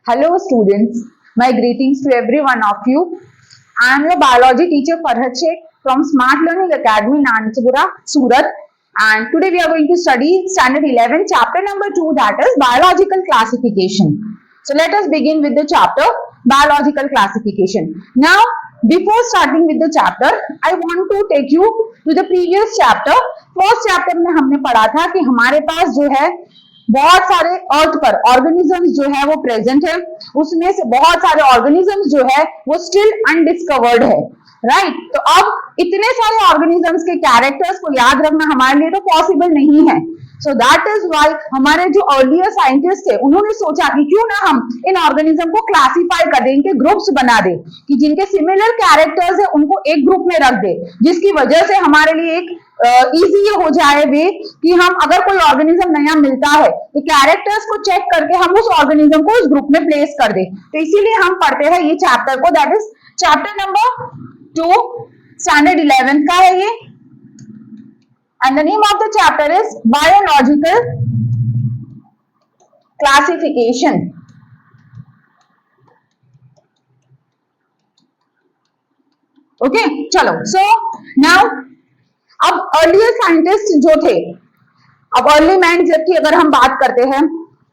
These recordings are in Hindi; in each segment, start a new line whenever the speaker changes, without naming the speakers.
Hello students, my greetings to every one of you. I am your biology teacher Farhat Sheikh from Smart Learning Academy Nanchapura, Surat, and today we are going to study standard 11 chapter number 2, that is biological classification. So let us begin with the chapter biological classification. Now before starting with the chapter, I want to take you to the previous chapter. First chapter में हमने पढ़ा था कि हमारे पास जो है बहुत सारे अर्थ पर ऑर्गेनिजम्स जो है वो प्रेजेंट है, उसमें से बहुत सारे ऑर्गेनिजम्स जो है वो स्टिल अनडिस्कवर्ड है, राइट। तो अब इतने सारे ऑर्गेनिजम्स के कैरेक्टर्स को याद रखना हमारे लिए तो पॉसिबल नहीं है। सो दैट इज व्हाई हमारे जो अर्लियर साइंटिस्ट थे उन्होंने सोचा कि क्यों ना हम इन ऑर्गेनिज्म को क्लासिफाई कर दें, इनके ग्रुप्स बना दें कि जिनके सिमिलर कैरेक्टर्स है उनको एक ग्रुप में रख दे, जिसकी वजह से हमारे लिए एक इजी हो जाए वे कि हम अगर कोई ऑर्गेनिज्म नया मिलता है तो कैरेक्टर्स को चेक करके हम उस ऑर्गेनिज्म को उस ग्रुप में प्लेस कर दे। तो इसीलिए हम पढ़ते हैं ये चैप्टर को, that is chapter number 2 standard 11 का है ये, and the name of the chapter is biological classification. Okay, चलो, so now अब अर्लियर साइंटिस्ट जो थे, अब अर्ली मैन की अगर हम बात करते हैं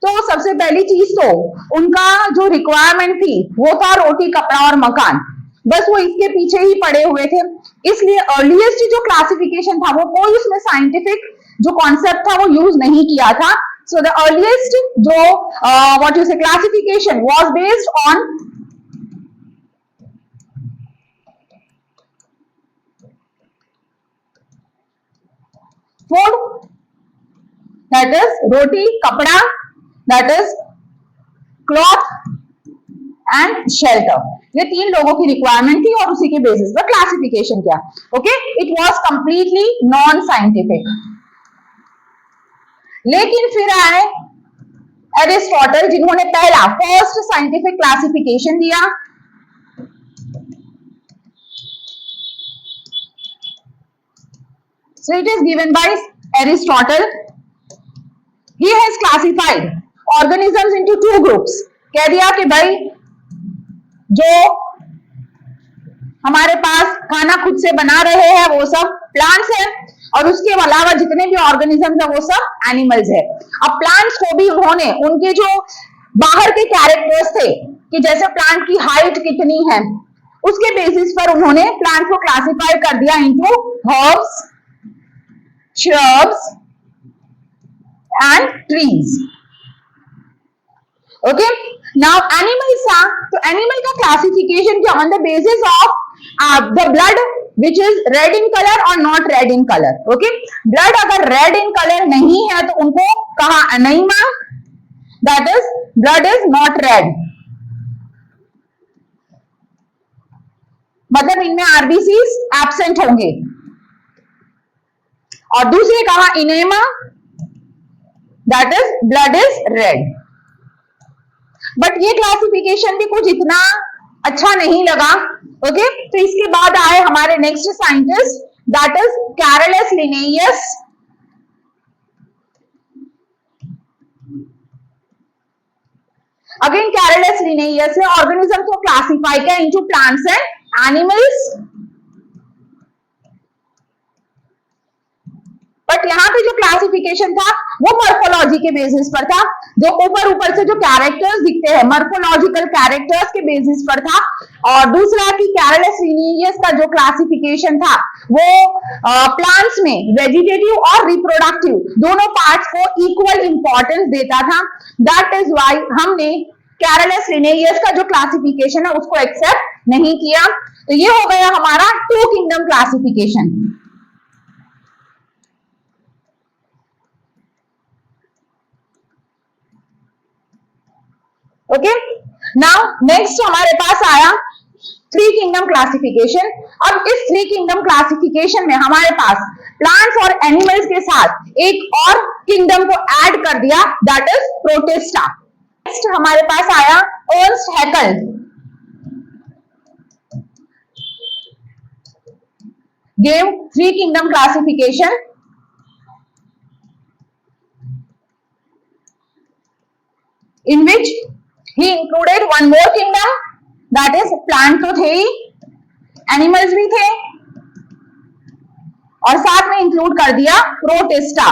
तो सबसे पहली चीज तो उनका जो रिक्वायरमेंट थी वो था रोटी कपड़ा और मकान, बस वो इसके पीछे ही पड़े हुए थे। इसलिए अर्लीस्ट जो क्लासिफिकेशन था वो कोई उसमें साइंटिफिक जो कॉन्सेप्ट था वो यूज नहीं किया था। सो द अर्लीस्ट जो what you say classification was based on food, that is roti kapda, that is cloth and shelter. ये तीन लोगों की रिक्वायरमेंट थी और उसी के बेसिस पर क्लासिफिकेशन किया। Okay, it was completely non scientific. लेकिन फिर आए एरिस्टोटल जिन्होंने पहला फर्स्ट साइंटिफिक क्लासिफिकेशन दिया। So it is given by Aristotle. He has classified organisms into two groups. कह दिया कि भाई जो हमारे पास खाना खुद से बना रहे हैं वो सब प्लांट्स हैं और उसके अलावा जितने भी ऑर्गेनिजम्स हैं वो सब एनिमल्स है। अब प्लांट्स को भी उन्होंने उनके जो बाहर के कैरेक्टर्स थे कि जैसे प्लांट की हाइट कितनी है उसके बेसिस पर उन्होंने प्लांट्स को क्लासिफाई कर दिया into herbs, shrubs and trees. Okay, now animals are, तो animal का classification क्या on the basis of the blood which is red in color or not red in color. Okay, blood अगर red in color नहीं है तो उनको कहा anemia, that is blood is not red, मतलब इनमें RBCs absent होंगे। और दूसरे कहा enema, that is blood is red. But ये क्लासिफिकेशन भी कुछ इतना अच्छा नहीं लगा। ओके, तो इसके बाद आए हमारे next scientist, that is Carolus Linnaeus. Again Carolus Linnaeus ने ऑर्गेनिज्म को क्लासिफाई किया into plants and animals. But यहाँ पे जो क्लासिफिकेशन था वो मॉर्फोलॉजी के बेसिस पर था, जो ऊपर से जो कैरेक्टर्स दिखते हैं मॉर्फोलॉजिकल कैरेक्टर्स के बेसिस पर था। और दूसरा कि कैरोलस लिनेयस का जो क्लासिफिकेशन था वो प्लांट्स में वेजिटेटिव और रिप्रोडक्टिव दोनों पार्ट्स को इक्वल इंपॉर्टेंस देता था। दैट इज व्हाई हमने कैरोलस लिनेयस का जो क्लासिफिकेशन है उसको एक्सेप्ट नहीं किया। तो ये हो गया हमारा two kingdom classification. Okay, now next हमारे पास आया थ्री किंगडम क्लासिफिकेशन। अब इस थ्री किंगडम क्लासिफिकेशन में हमारे पास प्लांट्स और एनिमल्स के साथ एक और किंगडम को ऐड कर दिया, दैट इज प्रोटिस्टा। नेक्स्ट हमारे पास आया Ernst Hückel. gave three kingdom classification in which he included one more kingdom that is plant तो थे ही, एनिमल्स भी थे और साथ में इंक्लूड कर दिया प्रोटिस्टा,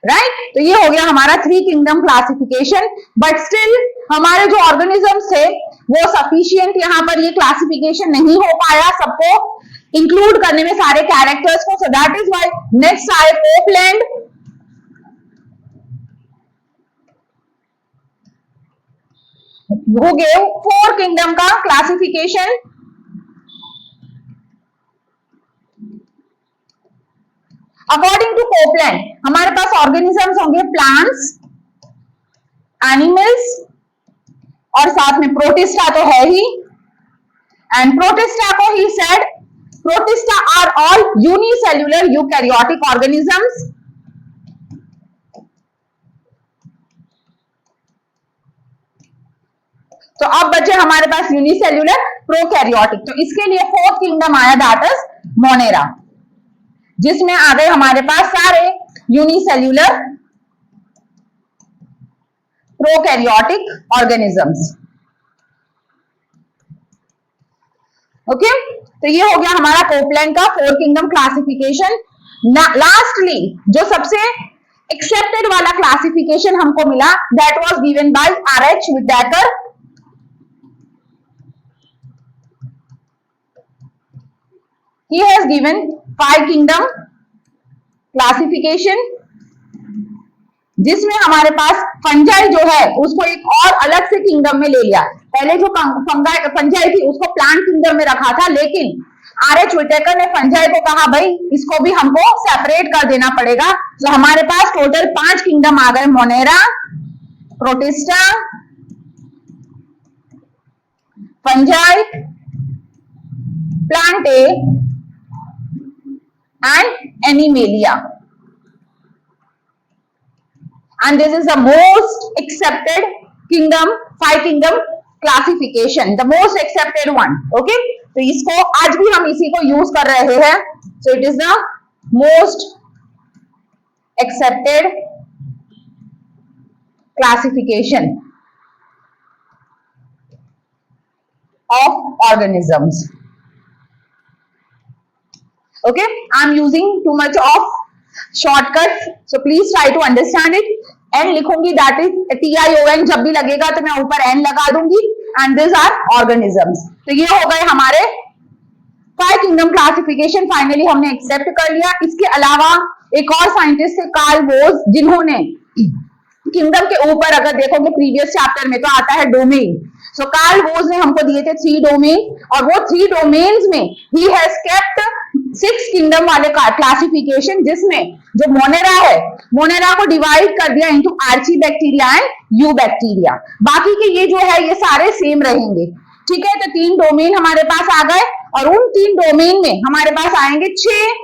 राइट। तो ये हो गया हमारा 3 किंगडम क्लासिफिकेशन। बट स्टिल हमारे जो ऑर्गेनिजम्स थे वो सफिशिएंट यहाँ पर ये क्लासिफिकेशन नहीं हो पाया सबको इंक्लूड करने में, सारे कैरेक्टर्स को। सो दैट इज व्हाई नेक्स्ट आए कोपलैंड, who gave 4 किंगडम का क्लासिफिकेशन। अकॉर्डिंग टू कोपलैंड हमारे पास ऑर्गेनिजम्स होंगे प्लांट्स, एनिमल्स और साथ में प्रोटिस्टा तो है ही। एंड प्रोटिस्टा को he said protista are all unicellular eukaryotic organisms. तो अब बचे हमारे पास यूनिसेल्युलर प्रोकैरियोटिक। तो इसके लिए 4th किंगडम आया दैट इज मोनेरा, जिसमें आ गए हमारे पास सारे यूनिसेल्युलर प्रोकैरियोटिक ऑर्गेनिजम्स। ओके, तो ये हो गया हमारा कोपलैंड का 4 किंगडम क्लासिफिकेशन। लास्टली जो सबसे एक्सेप्टेड वाला क्लासिफिकेशन हमको मिला that was given by R H. Whittaker. He has given 5 kingdom classification, जिसमें हमारे पास फंजाई जो है उसको एक और अलग से किंगडम में ले लिया। पहले जो फंजाई थी उसको प्लांट किंगडम में रखा था, लेकिन आर.एच. विटेकर ने फंजाई को कहा भाई इसको भी हमको सेपरेट कर देना पड़ेगा। तो हमारे पास टोटल 5 किंगडम आ गए, Monera, protista, fungi, Plantae and Animalia, and this is the most accepted kingdom, 5 kingdom classification, the most accepted one. Okay, तो इसको आज भी हम इसी को यूज कर रहे हैं। So it is the most accepted classification of organisms. Okay, I am using too much of shortcuts, so please try to understand it. N लिखूंगी that is TION, जब भी लगेगा तो मैं ऊपर N लगा दूंगी, and these are organisms. तो ये हो गए हमारे 5 किंगडम क्लासिफिकेशन फाइनली हमने एक्सेप्ट कर लिया। इसके अलावा एक और साइंटिस्ट थे कार्ल वोज, जिन्होंने किंगडम के ऊपर अगर देखोगे प्रीवियस चैप्टर में तो आता है डोमेन। सो कार्ल वोज ने हमको दिए थे 3 डोमेन, और वो 3 डोमेन्स में ही हैज केप्ट 6 किंगडम वाले क्लासिफिकेशन, जिसमें जो मोनेरा है, मोनेरा को डिवाइड कर दिया into archaebacteria and eubacteria. बाकी के ये जो है ये सारे सेम रहेंगे। ठीक है, तो 3 डोमेन हमारे पास आ गए, और उन 3 डोमेन में हमारे पास आएंगे 6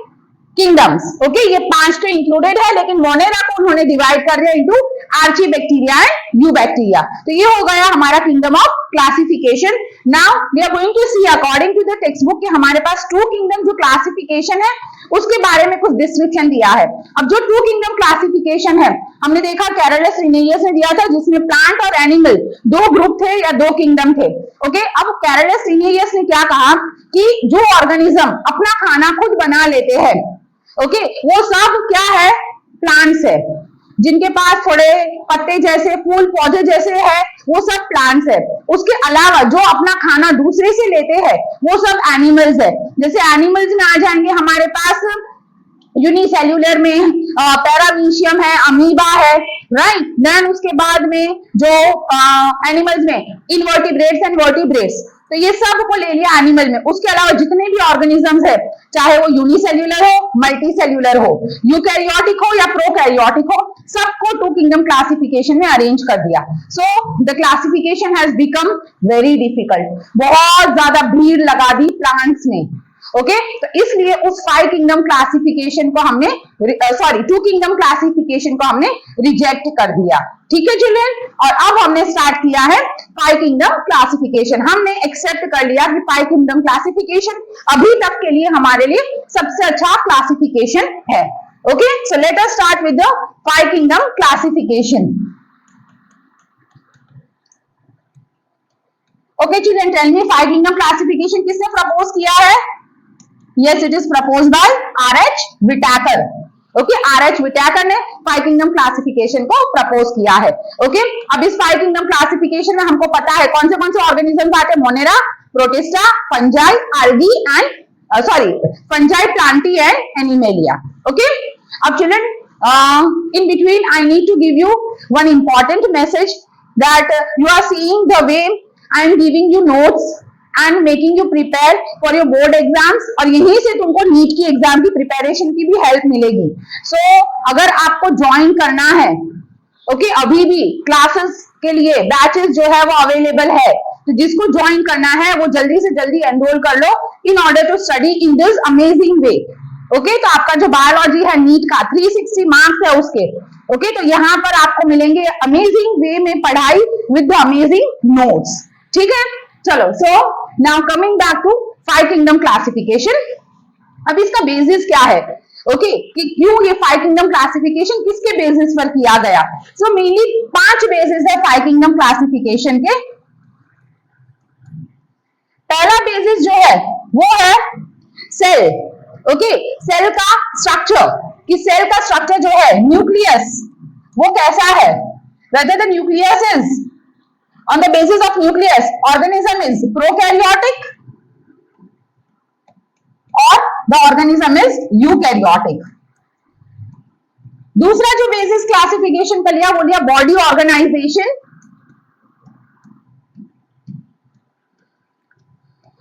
किंगडम्स। ओके, ये 5 तो इंक्लूडेड है, लेकिन मोनेरा को उन्होंने डिवाइड कर दिया into archaebacteria and eubacteria. तो ये हो गया हमारा kingdom of classification. Now we are going to see according to the textbook कि हमारे पास 2 किंगडम जो क्लासिफिकेशन है उसके बारे में कुछ डिस्क्रिप्शन दिया है। अब जो 2 किंगडम क्लासिफिकेशन है हमने देखा कैरोलस लिनेयस ने दिया था, जिसमें प्लांट और एनिमल 2 ग्रुप थे या 2 किंगडम थे। ओके, अब कैरोलस लिनेयस ने क्या कहा कि जो ऑर्गेनिज्म अपना खाना खुद बना लेते हैं, ओके, वो सब क्या है, प्लांट्स है। जिनके पास थोड़े पत्ते जैसे, फूल पौधे जैसे है, वो सब प्लांट्स है। उसके अलावा जो अपना खाना दूसरे से लेते हैं वो सब एनिमल्स है। जैसे एनिमल्स में आ जाएंगे हमारे पास यूनिसेल्युलर में पैरामीशियम है, अमीबा है, राइट। देन उसके बाद में जो एनिमल्स में इनवर्टिब्रेट्स एंड वर्टिब्रेट्स, तो ये सब को ले लिया एनिमल में। उसके अलावा जितने भी ऑर्गेनिजम्स है, चाहे वो यूनिसेल्युलर हो, मल्टीसेल्युलर हो, यूकैरियोटिक हो या प्रोकैरियोटिक हो, सबको 2 किंगडम क्लासिफिकेशन में अरेंज कर दिया। So the classification has become very difficult, बहुत ज्यादा भीड़ लगा दी प्लांट्स में। ओके, तो इसलिए उस 5 किंगडम क्लासिफिकेशन को हमने 2 किंगडम क्लासिफिकेशन को हमने रिजेक्ट कर दिया। ठीक है चिल्ड्रन, और अब हमने स्टार्ट किया है 5 किंगडम क्लासिफिकेशन। हमने एक्सेप्ट कर लिया कि 5 किंगडम क्लासिफिकेशन अभी तक के लिए हमारे लिए सबसे अच्छा क्लासिफिकेशन है। Okay, so let us start with the 5 kingdom classification. Okay children, tell me 5 kingdom classification किसने प्रपोज किया है? Yes, it is propose by R H. Whittaker. Okay, R H. Whittaker ने 5 किंगडम क्लासिफिकेशन को प्रपोज किया है। ओके, अब इस 5 किंगडम क्लासिफिकेशन में हमको पता है कौन से ऑर्गेनिजम्स आते हैं? Monera, protista, fungi, algae and fungi, Plantae and animalia. Okay, अब children, in between I need to give you one important message that you are seeing the way I am giving you notes and making you prepare for your board exams, और यहीं से तुमको नीट की एग्जाम की प्रिपरेशन की भी हेल्प मिलेगी। सो अगर आपको ज्वाइन करना है, ओके, अभी भी क्लासेस के लिए बैचेस जो है वो अवेलेबल है, तो जिसको ज्वाइन करना है वो जल्दी से जल्दी एनरोल कर लो in order to study in this amazing way. Okay, तो आपका जो बायोलॉजी है नीट का 360 मार्क्स है उसके। ओके, तो यहाँ पर आपको मिलेंगे अमेजिंग वे में पढ़ाई विद अमेजिंग नोट्स। ठीक है, चलो, so now coming back to 5 kingdom classification. अब इसका बेसिस क्या है? ओके, कि क्यों ये 5 किंगडम क्लासिफिकेशन किसके बेसिस पर किया गया? सो मेनली 5 बेसिस है 5 किंगडम क्लासिफिकेशन के। पहला बेसिस जो है वो है सेल। ओके, सेल का स्ट्रक्चर, कि सेल का स्ट्रक्चर जो है न्यूक्लियस वो कैसा है? whether the nucleus is on the basis of nucleus organism is prokaryotic or the organism is eukaryotic। दूसरा जो बेसिस क्लासिफिकेशन का लिया वो लिया body organisation,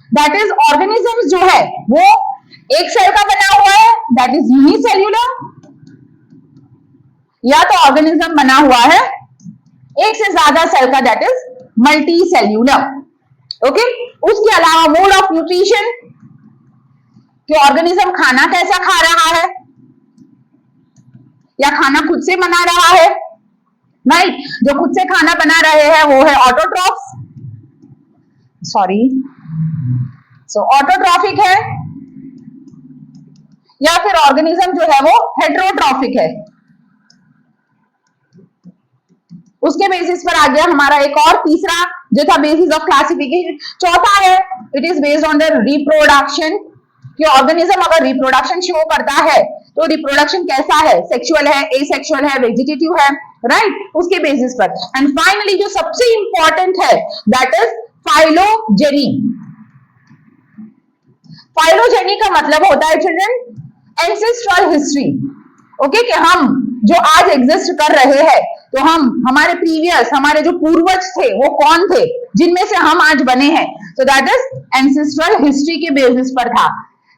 that is organism जो है वो एक सेल का बना हुआ है, दैट इज यूनिसेल्यूलर, या तो ऑर्गेनिज्म बना हुआ है एक से ज्यादा सेल का, that is multi cellular. Okay, उसके अलावा मोड ऑफ न्यूट्रिशन, कि ऑर्गेनिज्म खाना कैसा खा रहा है या खाना खुद से बना रहा है। राइट, जो खुद से खाना बना रहे हैं वो है ऑटोट्रॉफ्स, ऑटोट्रॉफिक है, या फिर ऑर्गेनिज्म जो है वो हेटेरोट्रॉफिक है। उसके बेसिस पर आ गया हमारा एक और तीसरा जो था बेसिस ऑफ क्लासिफिकेशन। चौथा है it is based on the reproduction, कि ऑर्गेनिज्म अगर रिप्रोडक्शन शो करता है तो रिप्रोडक्शन कैसा है, सेक्सुअल है, एसेक्सुअल है, वेजिटेटिव है, राइट, उसके बेसिस पर। एंड फाइनली जो सबसे इंपॉर्टेंट है दैट इज फाइलोजेनी। फाइलोजेनी का मतलब होता है चिल्ड्रन एंसेस्ट्रल हिस्ट्री। ओके, कि हम जो आज एग्जिस्ट कर रहे हैं तो हमारे प्रीवियस, हमारे जो पूर्वज थे वो कौन थे जिनमें से हम आज बने हैं, तो दैट इज एंसेस्ट्रल हिस्ट्री के बेसिस पर था।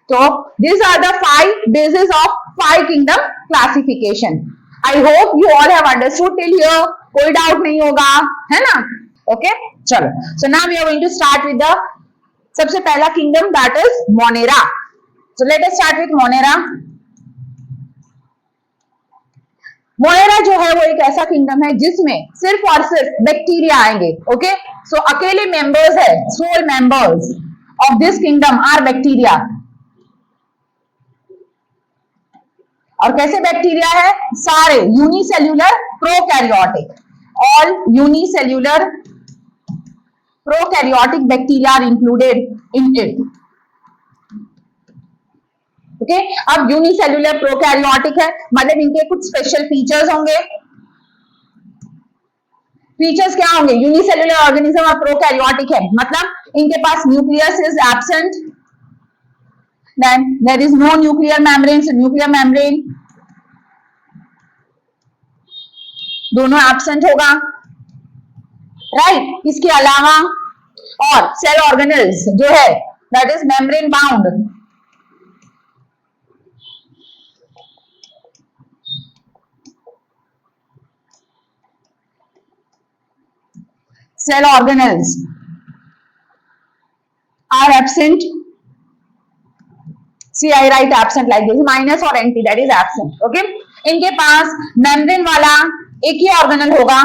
तो this are the 5 basis of 5 kingdom classification. I hope you all have understood till here, कोई डाउट नहीं होगा, है ना? ओके, चलो, so now we are going to start with the सबसे पहला kingdom that is Monera. So let us start with Monera. Monera जो है वो एक ऐसा किंगडम है जिसमें सिर्फ और सिर्फ बैक्टीरिया आएंगे। ओके, सो अकेले मेंबर्स है, sole members of this kingdom are bacteria. और कैसे बैक्टीरिया है? सारे unicellular prokaryotic, all unicellular prokaryotic bacteria are included in it. Okay, अब यूनिसेल्यूलर प्रोकैरियोटिक है मतलब इनके कुछ स्पेशल फीचर्स होंगे। फीचर्स क्या होंगे? यूनिसेल्यूलर ऑर्गेनिज्म और प्रोकैरियोटिक है मतलब इनके पास nucleus is absent, then there is no nuclear membrane, nuclear membrane दोनों एब्सेंट होगा, राइट। इसके अलावा और सेल ऑर्गेनेल्स जो है that is membrane bound, cell organelles are absent. See, I write absent like this, minus or anti, that is absent. Okay, इनके पास membrane वाला एक ही organelle होगा,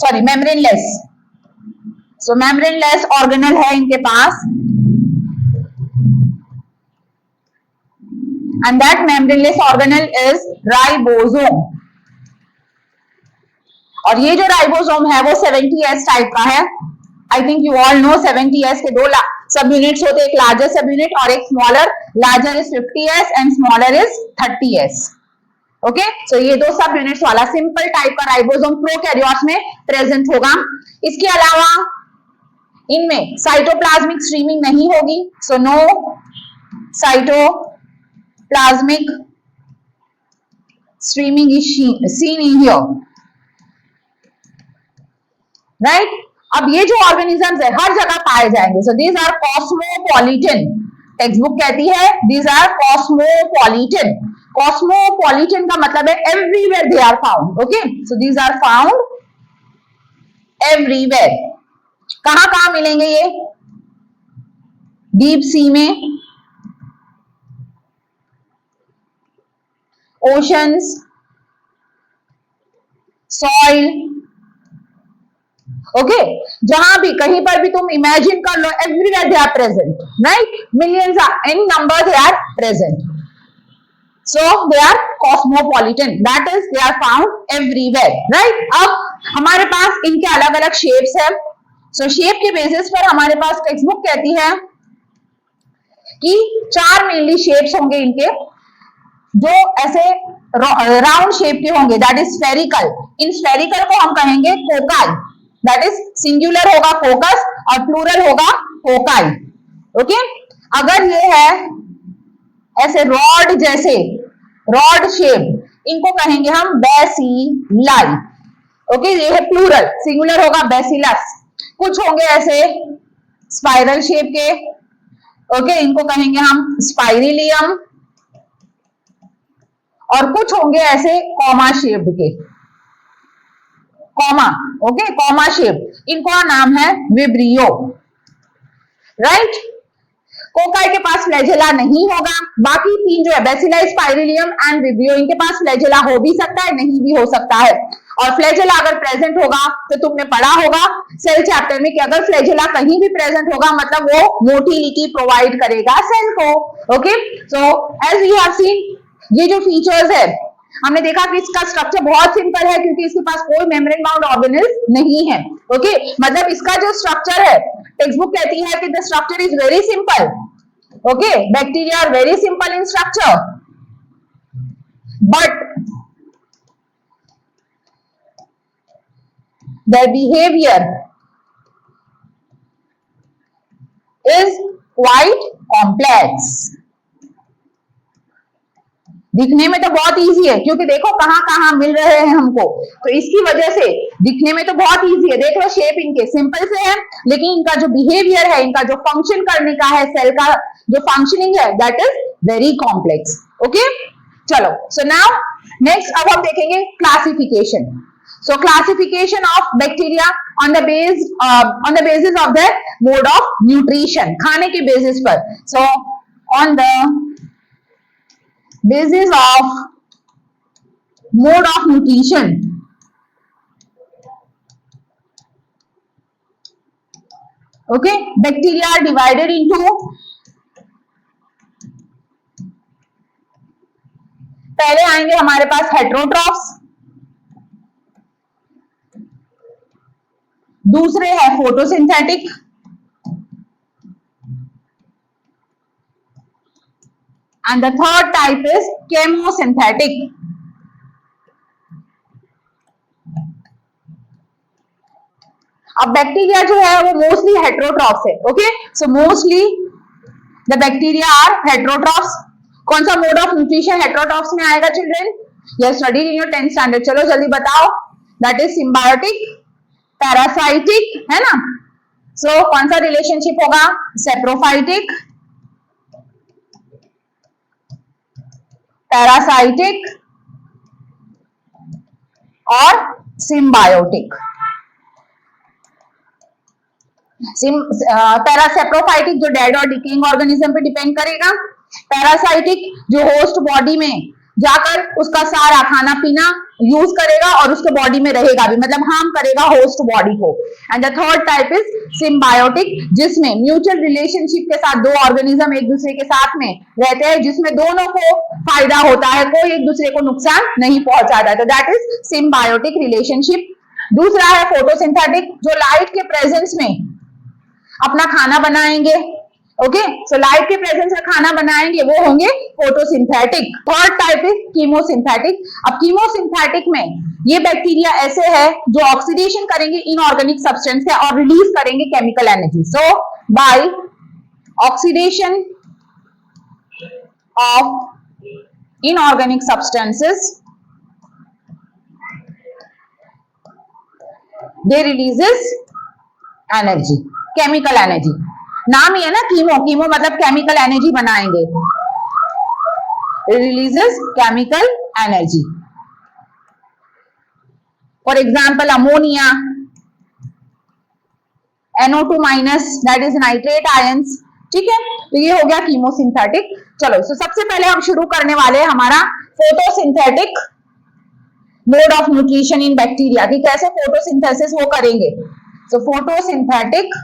sorry, membraneless. So membraneless organelle है इनके पास, and that membraneless organelle is ribosome. और ये जो राइबोसोम है वो 70S टाइप का है, I think you all know 70s के दो सब यूनिट्स होते हैं, एक लार्जर सब यूनिट और एक smaller. Larger is 50s and smaller is 30s. Okay, so ये दो सब यूनिट्स वाला सिंपल टाइप का राइबोसोम प्रोकैरियोट्स में प्रेजेंट होगा. इसके अलावा इनमें साइटोप्लाज्मिक स्ट्रीमिंग नहीं होगी. So no cytoplasmic streaming is seen in here, right. अब ये जो ऑर्गेनिजम्स है हर जगह पाए जाएंगे. So these are cosmopolitan. Text book कहती है दीज आर कॉस्मोपॉलिटन. कॉस्मोपॉलिटन का मतलब है everywhere they are found. Okay, so these are found everywhere. कहां कहां मिलेंगे ये? डीप सी में, ओशंस, सॉइल. ओके, जहां भी कहीं पर भी तुम इमेजिन कर लो, everywhere they are present, right. Millions in number they are present. So they are cosmopolitan, that is they are found everywhere, right. अब हमारे पास इनके अलग अलग शेप्स है. सो शेप के बेसिस पर हमारे पास टेक्स्ट बुक कहती है कि 4 मेनली शेप्स होंगे इनके, जो ऐसे राउंड शेप के होंगे, that is spherical. In spherical को हम कहेंगे फोकाई, दैट इज सिंगुलर होगा फोकस और प्लूरल होगा फोकाई. ओके, अगर ये है ऐसे रॉड जैसे रॉड शेप, इनको कहेंगे हम बेसिलाई. ओके, ये है प्लूरल, सिंगुलर होगा बेसिलस. कुछ होंगे ऐसे स्पाइरल शेप के. ओके, इनको कहेंगे हम स्पाइरिलियम. और कुछ होंगे ऐसे कॉमा शेप के, कॉमा. ओके, कॉमा शेप, इनका नाम है विब्रियो, राइट. कोकाई के पास फ्लैजेला नहीं होगा. बाकी तीन जो है बेसिलाई, स्पाइरिलियम एंड विब्रियो, इनके पास फ्लैजेला हो भी सकता है, नहीं भी हो सकता है. और फ्लैजेला अगर प्रेजेंट होगा तो तुमने पढ़ा होगा सेल चैप्टर में कि अगर फ्लैजेला कहीं भी प्रेजेंट होगा मतलब वो मोटिलिटी प्रोवाइड करेगा सेल को. Okay, so as you have seen, ये जो फीचर्स है हमने देखा कि इसका स्ट्रक्चर बहुत सिंपल है क्योंकि इसके पास कोई मेम्ब्रेन बाउंड ऑर्गेनेल नहीं है. ओके, मतलब इसका जो स्ट्रक्चर है, टेक्स्ट बुक कहती है कि the structure is very simple. Okay, bacteria are very simple in structure, but their behavior is quite complex. दिखने में तो बहुत इजी है क्योंकि देखो कहां कहां मिल रहे हैं हमको, तो इसकी वजह से दिखने में तो बहुत इजी है. देख लो शेप इनके सिंपल से है, लेकिन इनका जो बिहेवियर है, इनका जो फंक्शन करने का है, सेल का जो फंक्शनिंग है, that is very complex. Okay, चलो. सो नाउ नेक्स्ट अब हम देखेंगे classification. So classification of bacteria on the basis of their mode of nutrition, खाने के basis पर. So on the basis of mode of nutrition, okay, bacteria are divided into, पहले आएंगे हमारे पास हेटेरोट्रॉफ्स, दूसरे है photosynthetic, and the third type is chemosynthetic. अब बैक्टीरिया जो है वो मोस्टली हेटेरोट्रॉफ्स है. Okay, so mostly the bacteria are heterotrophs. कौन सा मोड ऑफ न्यूट्रिशन हेटेरोट्रॉफ्स में आएगा children? You studied in your 10th standard. चलो जल्दी बताओ. दैट इज सिम्बायोटिक, पैरासाइटिक, है ना. सो कौन सा रिलेशनशिप होगा? सेप्रोफाइटिक, पैरासाइटिक और सिम्बायोटिक. पैरासेप्रोफाइटिक जो डेड और डिकेइंग ऑर्गेनिज्म पे डिपेंड करेगा. पैरासाइटिक जो होस्ट बॉडी में जाकर उसका सारा खाना पीना यूज करेगा और उसके बॉडी में रहेगा भी, मतलब हार्म करेगा होस्ट बॉडी को. And the third type is symbiotic, जिसमें म्यूचुअल रिलेशनशिप के साथ दो ऑर्गेनिज्म एक दूसरे के साथ में रहते हैं, जिसमें दोनों को फायदा होता है, कोई एक दूसरे को नुकसान नहीं पहुंचाता है. तो दैट इज सिम्बायोटिक रिलेशनशिप. दूसरा है फोटोसिंथेटिक, जो लाइट के प्रेजेंस में अपना खाना बनाएंगे। ओके, सो लाइट के प्रेजेंस में खाना बनाएंगे, वो होंगे फोटोसिंथेटिक। थर्ड टाइप है कीमोसिंथेटिक। अब कीमोसिंथेटिक में ये बैक्टीरिया ऐसे है जो ऑक्सीडेशन करेंगे इनऑर्गेनिक सब्सटेंस है और रिलीज करेंगे chemical energy. So by oxidation of inorganic substances they releases energy, chemical energy। नाम ही है ना कीमो, कीमो मतलब केमिकल एनर्जी बनाएंगे, releases chemical energy. For example ammonia, NO2 minus that is nitrate ions. ठीक है, तो ये हो गया कीमोसिंथेटिक। चलो, तो सबसे पहले हम शुरू करने वाले हैं हमारा photosynthetic mode of nutrition in bacteria, कि कैसे फोटोसिंथेसिस वो करेंगे। सो फोटोसिंथेटिक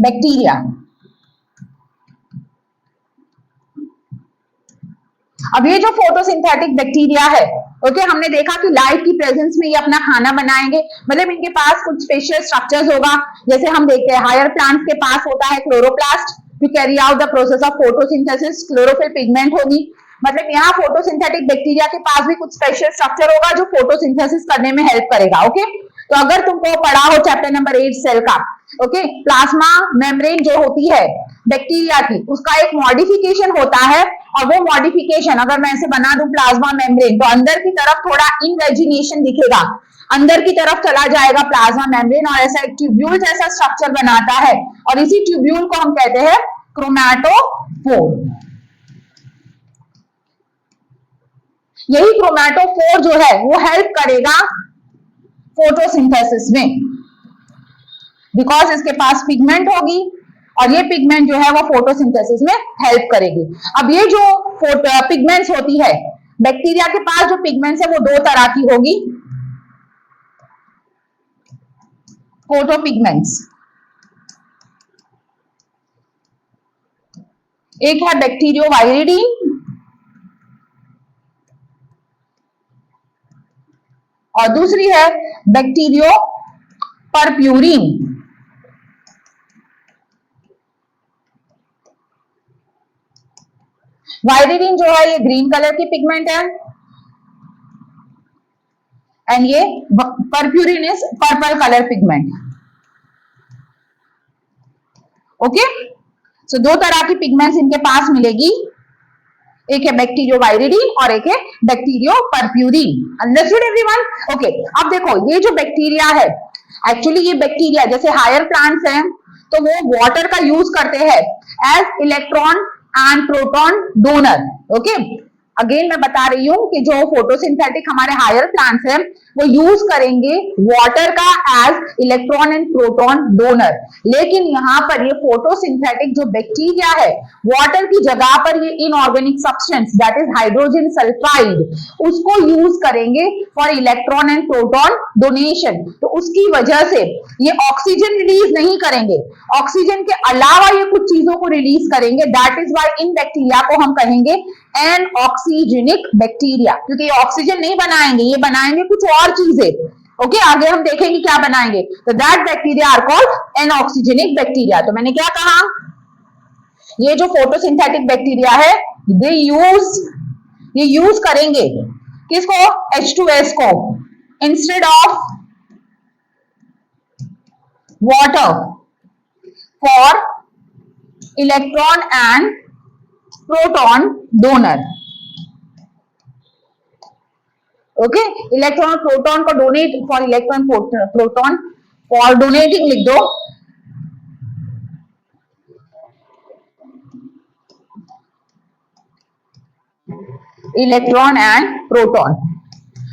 बैक्टीरिया। अब ये जो फोटोसिंथेटिक बैक्टीरिया है, ओके, हमने देखा कि लाइट की प्रेजेंस में ये अपना खाना बनाएंगे, मतलब इनके पास कुछ स्पेशल स्ट्रक्चर्स होगा। जैसे हम देखते हैं हायर प्लांट्स के पास होता है chloroplast to carry out the process of photosynthesis, chlorophyll pigment होगी। मतलब यहाँ फोटोसिंथेटिक बैक्टीरिया के पास भी कुछ स्पेशल स्ट्रक्चर होगा जो फोटोसिंथेसिस करने में हेल्प करेगा। ओके, तो अगर तुमको पढ़ा हो चैप्टर नंबर 8 सेल का, ओके, प्लाज्मा मेम्ब्रेन जो होती है बैक्टीरिया की, उसका एक मॉडिफिकेशन होता है, और वो मॉडिफिकेशन अगर मैं ऐसे बना दूं प्लाज्मा मेम्ब्रेन, तो अंदर की तरफ थोड़ा इनवेजिनेशन दिखेगा, अंदर की तरफ चला जाएगा प्लाज्मा मेम्ब्रेन और ऐसा एक ट्यूब्यूल जैसा स्ट्रक्चर बनाता है, और इसी ट्यूब्यूल को हम कहते हैं क्रोमैटोफोर। यही क्रोमैटोफोर जो है वो हेल्प करेगा फोटोसिंथेसिस में, बिकॉज इसके पास पिगमेंट होगी और ये पिगमेंट जो है वो फोटोसिंथेसिस में हेल्प करेगी। अब ये जो पिगमेंट्स होती है बैक्टीरिया के पास, जो पिगमेंट्स है वो दो तरह की होगी, फोटोपिगमेंट्स। एक है बैक्टीरियोवायरिडीन और दूसरी है बैक्टीरियो परप्यूरिन। वायरिडीन जो है ये ग्रीन कलर की पिगमेंट है एंड ये purpurin is purple colour pigment. Okay, so दो तरह की पिगमेंट्स इनके पास मिलेगी, एक है बैक्टीरियोवायरिडीन और एक है bacterio purpurin. Understood everyone? Okay, अब देखो ये जो बैक्टीरिया है, एक्चुअली ये बैक्टीरिया जैसे हायर प्लांट्स हैं तो वो वाटर का यूज करते हैं as electron and proton donor. Okay, again मैं बता रही हूँ कि जो फोटोसिंथेटिक हमारे हायर प्लांट्स हैं वो यूज करेंगे वाटर का as electron and proton donor, लेकिन यहाँ पर ये फोटोसिंथेटिक जो बैक्टीरिया है वाटर की जगह पर ये inorganic substance that is hydrogen sulphide उसको यूज करेंगे for electron and proton donation. तो उसकी वजह से ये ऑक्सीजन रिलीज नहीं करेंगे, ऑक्सीजन के अलावा ये कुछ चीजों को रिलीज करेंगे। दैट इज वाई इन बैक्टीरिया को हम कहेंगे एन ऑक्सीजेनिक बैक्टीरिया, क्योंकि ये ऑक्सीजन नहीं बनाएंगे, ये बनाएंगे कुछ और चीजें। ओके, आगे हम देखेंगे क्या बनाएंगे। तो that bacteria are called anoxygenic bacteria. तो मैंने क्या कहा, ये जो फोटोसिंथेटिक बैक्टीरिया है ये यूज करेंगे किसको, H2S को, instead of water for electron and proton donor. Okay, electron proton को donate for electron proton for donating लिख दो, electron and proton.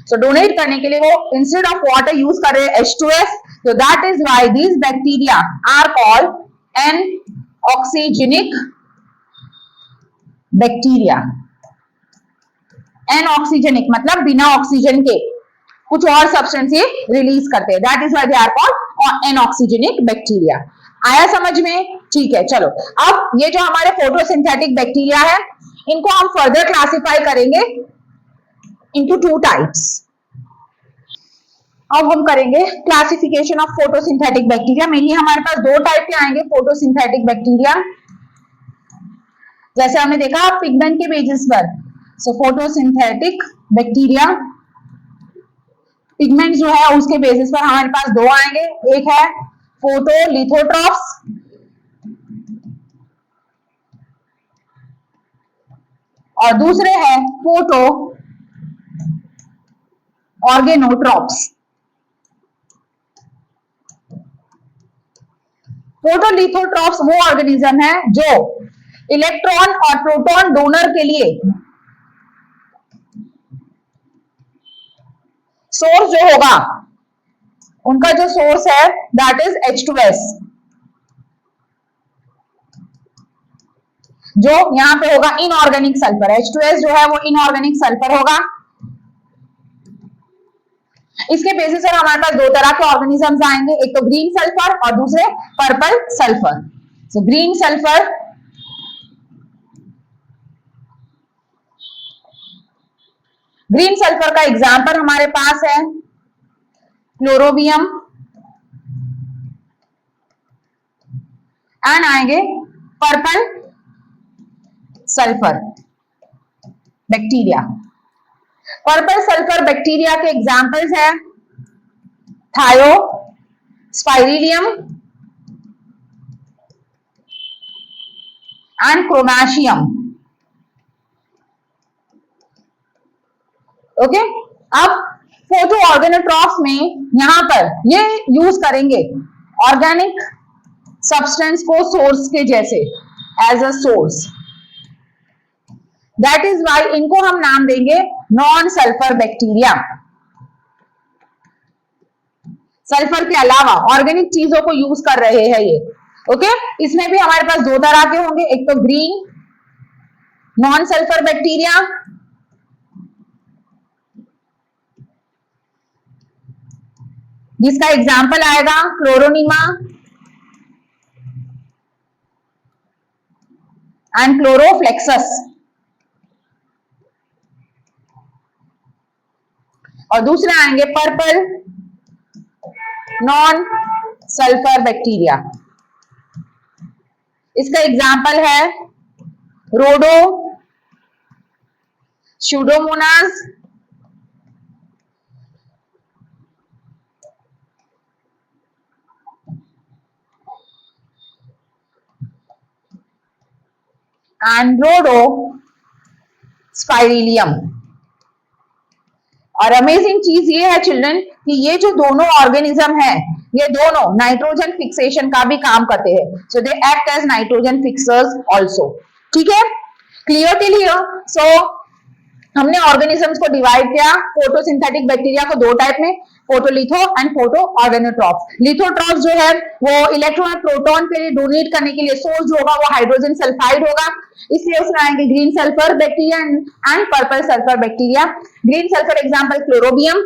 So donate करने के लिए वो इंस्टेड ऑफ वाटर यूज कर रहे हैं H2S। so that is why these bacteria are called an oxygenic bacteria। Anoxygenic मतलब बिना ऑक्सीजन के कुछ और सब्सटेंस ये रिलीज करते हैं, that is why they are called anoxygenic bacteria. आया समझ में? ठीक है, चलो अब ये जो हमारे फोटोसिंथेटिक बैक्टीरिया है इनको हम फर्दर क्लासिफाई करेंगे इनटू टू टाइप्स। अब हम करेंगे classification of photosynthetic bacteria. Mainly हमारे पास दो टाइप के आएंगे फोटोसिंथेटिक बैक्टीरिया, जैसे हमने देखा पिगमेंट के बेसिस पर। सो फोटोसिंथेटिक बैक्टीरिया पिगमेंट जो है उसके बेसिस पर हमारे पास दो आएंगे, एक है फोटोलिथोट्रॉप्स और दूसरे हैं फोटो ऑर्गेनोट्रॉप्स। फोटोलिथोट्रॉप्स वो ऑर्गेनिज्म है जो इलेक्ट्रॉन और प्रोटॉन डोनर के लिए सोर्स जो होगा, उनका जो सोर्स है दैट इज H2S, जो यहां पे होगा इनऑर्गेनिक सल्फर। H2S जो है वो इनऑर्गेनिक सल्फर होगा। इसके बेसिस पर हमारे पास दो तरह के ऑर्गेनिजम्स आएंगे, एक तो ग्रीन सल्फर और दूसरे purple sulphur. So green sulphur, green sulphur का एग्जांपल हमारे पास है क्लोरोबियम एंड आएंगे purple sulphur bacteria. Purple sulphur bacteria के एग्जांपल्स है थायो स्पाइरिलियम एंड क्रोमैशियम। ओके, अब फोटो ऑर्गेनोट्रॉप्स में यहां पर ये यूज करेंगे ऑर्गेनिक सब्सटेंस को सोर्स के जैसे as a source. That is why इनको हम नाम देंगे नॉन सल्फर बैक्टीरिया। सल्फर के अलावा ऑर्गेनिक चीजों को यूज कर रहे हैं ये। ओके, इसमें भी हमारे पास दो तरह के होंगे, एक तो ग्रीन नॉन सल्फर बैक्टीरिया जिसका एग्जाम्पल आएगा क्लोरोनिमा एंड क्लोरोफ्लेक्सस, और दूसरे आएंगे पर्पल नॉन सल्फर बैक्टीरिया। इसका एग्जाम्पल है रोडो स्यूडोमोनास एंड रोडो स्पाइरिलियम। और अमेजिंग चीज ये है चिल्ड्रन कि ये जो दोनों ऑर्गेनिज्म है ये दोनों नाइट्रोजन फिक्सेशन का भी काम करते हैं। So they act as nitrogen fixers also. ठीक है, क्लियर टिल हियर? सो हमने ऑर्गेनिजम्स को डिवाइड किया फोटोसिंथेटिक बैक्टीरिया को दो टाइप में, फोटोलिथो एंड फोटो ऑर्गेनोट्रॉप्स। लिथोट्रॉप्स जो है वो इलेक्ट्रॉन और प्रोटॉन के लिए डोनेट करने के लिए सोर्स जो होगा वो हाइड्रोजन सल्फाइड होगा, इसलिए उसमें आएंगे green sulphur bacteria and purple sulphur bacteria. Green sulphur example Chlorobium,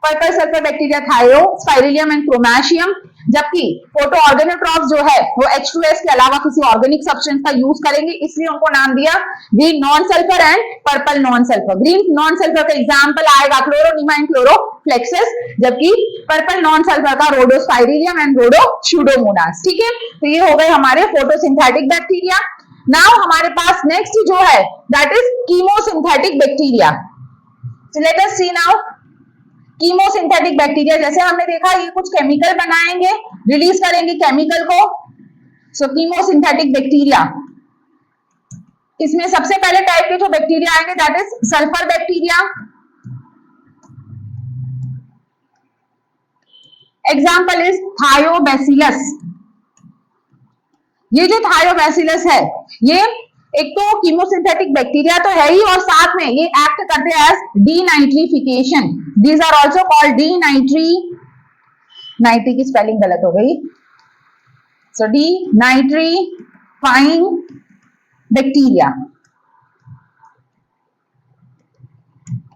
purple sulphur bacteria Thiospirillum and क्रोमैशियम। जबकि फोटो ऑर्गेनोट्रॉप्स जो है वो H2S के अलावा किसी ऑर्गेनिक सब्सटेंस का यूज करेंगे, इसलिए उनको नाम दिया green non sulphur and purple non sulphur. Green non sulphur का एग्जांपल आएगा क्लोरोनिमा एंड क्लोरोफ्लेक्सस, जबकि पर्पल नॉन सल्फर का रोडोस्पाइरिलियम एंड रोडोस्यूडोमोनास। ठीक है, तो ये हो गए हमारे फोटोसिंथेटिक बैक्टीरिया। नाउ हमारे पास नेक्स्ट जो है that is chemosynthetic bacteria. So let us see now chemosynthetic bacteria. जैसे हमने देखा ये कुछ केमिकल बनाएंगे, रिलीज करेंगे केमिकल को। सो कीमोसिंथेटिक बैक्टीरिया, इसमें सबसे पहले टाइप के जो बैक्टीरिया आएंगे that is sulphur bacteria. Example is Thiobacillus. ये जो थायोबैसिलस है ये एक तो कीमोसिंथेटिक बैक्टीरिया तो है ही, और साथ में ये एक्ट करते हैं as denitrification. These are also called denitri, nitri की स्पेलिंग गलत हो गई, सो डीनाइट्रीफाइंग बैक्टीरिया।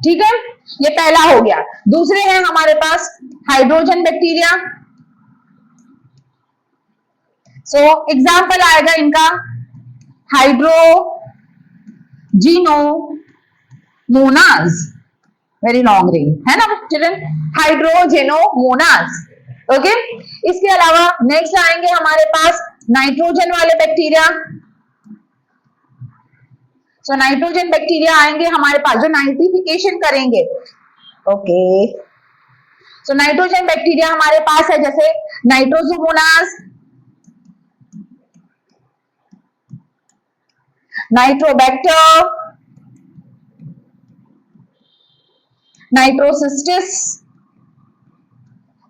ठीक है, ये पहला हो गया। दूसरे हैं हमारे पास हाइड्रोजन बैक्टीरिया। सो एग्जाम्पल आएगा इनका हाइड्रोजिनोमोनास। वेरी लॉन्ग रेंज है ना चिल्ड्रन, हाइड्रोजेनोमोनास। ओके, इसके अलावा नेक्स्ट आएंगे हमारे पास नाइट्रोजन वाले बैक्टीरिया। सो नाइट्रोजन बैक्टीरिया आएंगे हमारे पास जो नाइट्रिफिकेशन करेंगे। ओके, सो नाइट्रोजन बैक्टीरिया हमारे पास है जैसे नाइट्रोजोमोनास, नाइट्रोबैक्टर, नाइट्रोसिस्टिस।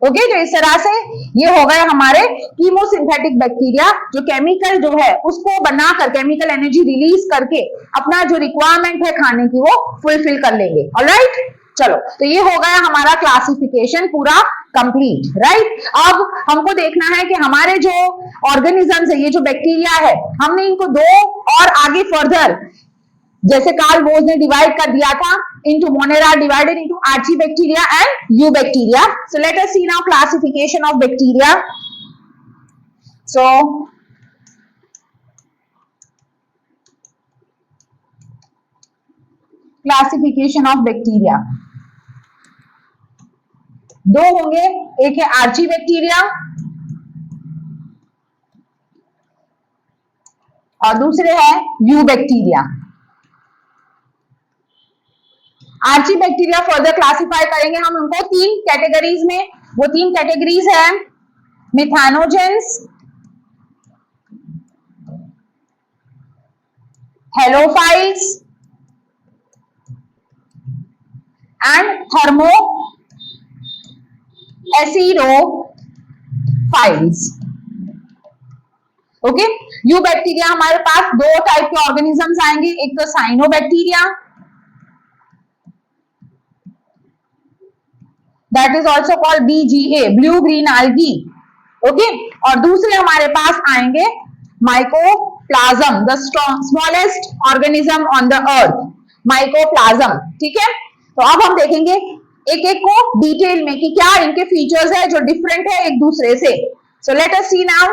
ओके, तो इस तरह से ये हो गए हमारे कीमोसिंथेटिक बैक्टीरिया जो केमिकल जो है उसको बनाकर केमिकल एनर्जी रिलीज करके अपना जो रिक्वायरमेंट है खाने की वो फुलफिल कर लेंगे। ऑलराइट, चलो, तो ये हो गया हमारा क्लासिफिकेशन पूरा कंप्लीट। राइट, अब हमको देखना है कि हमारे जो ऑर्गेनिजम्स है, ये जो बैक्टीरिया है, हमने इनको दो और आगे फर्दर जैसे कार्ल बोस ने डिवाइड कर दिया था into Monera divided into Archaebacteria and Eubacteria. So let us see now classification of bacteria. So classification of bacteria दो होंगे, एक है आर्चीबैक्टीरिया और दूसरे है यूबैक्टीरिया। आर्चीबैक्टीरिया फर्दर क्लासिफाई करेंगे हम उनको तीन कैटेगरीज में। वो तीन कैटेगरीज है methanogens, halophiles and thermo acidophiles. Okay, eubacteria हमारे पास दो टाइप के ऑर्गेनिजम्स आएंगे, एक तो cyanobacteria, that is also called BGA, blue green algae. Okay, और दूसरे हमारे पास आएंगे mycoplasma, the smallest organism on the earth, mycoplasma. ठीक है, तो अब हम देखेंगे एक एक को डिटेल में कि क्या इनके फीचर्स है जो डिफरेंट है एक दूसरे से। सो लेट अस सी नाउ।